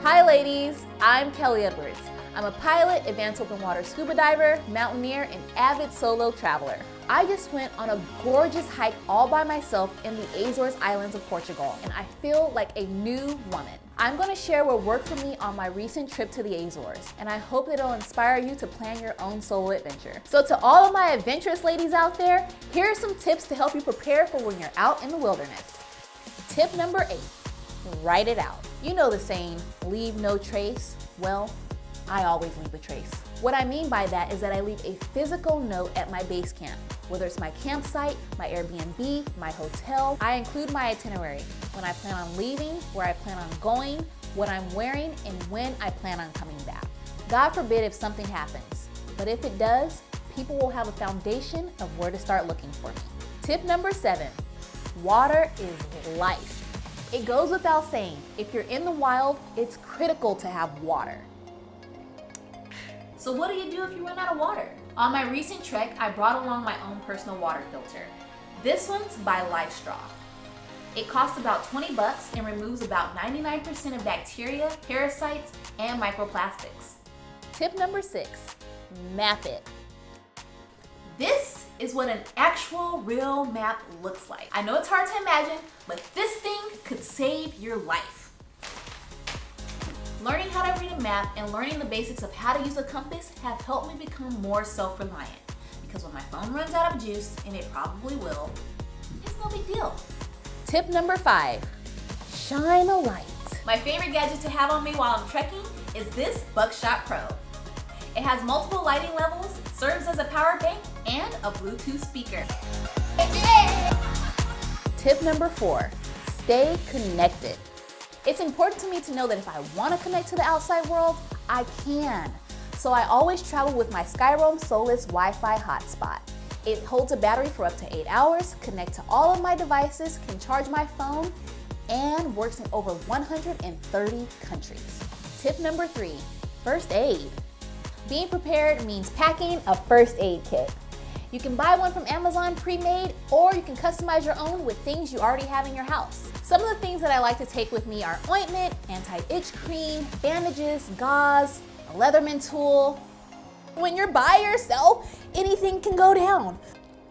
Hi ladies, I'm Kellee Edwards. I'm a pilot, advanced open water scuba diver, mountaineer, and avid solo traveler. I just went on a gorgeous hike all by myself in the Azores Islands of Portugal, and I feel like a new woman. I'm gonna share what worked for me on my recent trip to the Azores, and I hope that it'll inspire you to plan your own solo adventure. So to all of my adventurous ladies out there, here are some tips to help you prepare for when you're out in the wilderness. Tip number 8, write it out. You know the saying, leave no trace. Well, I always leave a trace. What I mean by that is that I leave a physical note at my base camp. Whether it's my campsite, my Airbnb, my hotel, I include my itinerary, when I plan on leaving, where I plan on going, what I'm wearing, and when I plan on coming back. God forbid if something happens, but if it does, people will have a foundation of where to start looking for me. Tip number 7, water is life. It goes without saying, if you're in the wild, it's critical to have water. So what do you do if you run out of water? On my recent trek, I brought along my own personal water filter. This one's by LifeStraw. It costs about 20 bucks and removes about 99% of bacteria, parasites, and microplastics. Tip number 6, map it. This is what an actual real map looks like. I know it's hard to imagine, but this thing could save your life. Learning how to read a map and learning the basics of how to use a compass have helped me become more self-reliant. Because when my phone runs out of juice, and it probably will, it's no big deal. Tip number 5, shine a light. My favorite gadget to have on me while I'm trekking is this Buckshot Pro. It has multiple lighting levels, serves as a power bank, and a Bluetooth speaker. Tip number 4, stay connected. It's important to me to know that if I want to connect to the outside world, I can. So I always travel with my Skyroam Solus Wi-Fi hotspot. It holds a battery for up to 8 hours, connects to all of my devices, can charge my phone, and works in over 130 countries. Tip number 3, first aid. Being prepared means packing a first aid kit. You can buy one from Amazon pre-made, or you can customize your own with things you already have in your house. Some of the things that I like to take with me are ointment, anti-itch cream, bandages, gauze, a Leatherman tool. When you're by yourself, anything can go down.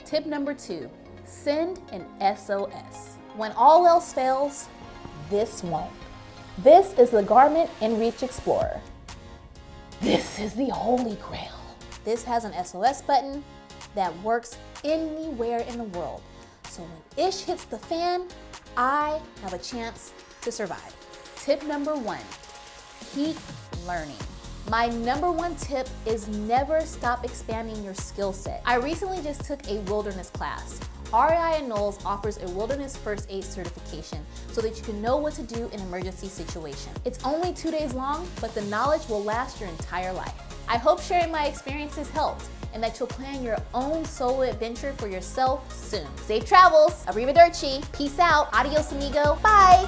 Tip number 2, send an SOS. When all else fails, this won't. This is the Garmin InReach Explorer. This is the holy grail. This has an SOS button that works anywhere in the world. So when ish hits the fan, I have a chance to survive. Tip number 1, keep learning. My number 1 tip is never stop expanding your skill set. I recently just took a wilderness class. REI and Knowles offers a wilderness first aid certification so that you can know what to do in emergency situations. It's only 2 days long, but the knowledge will last your entire life. I hope sharing my experiences helped and that you'll plan your own solo adventure for yourself soon. Safe travels, arrivederci, peace out, adios amigo, bye.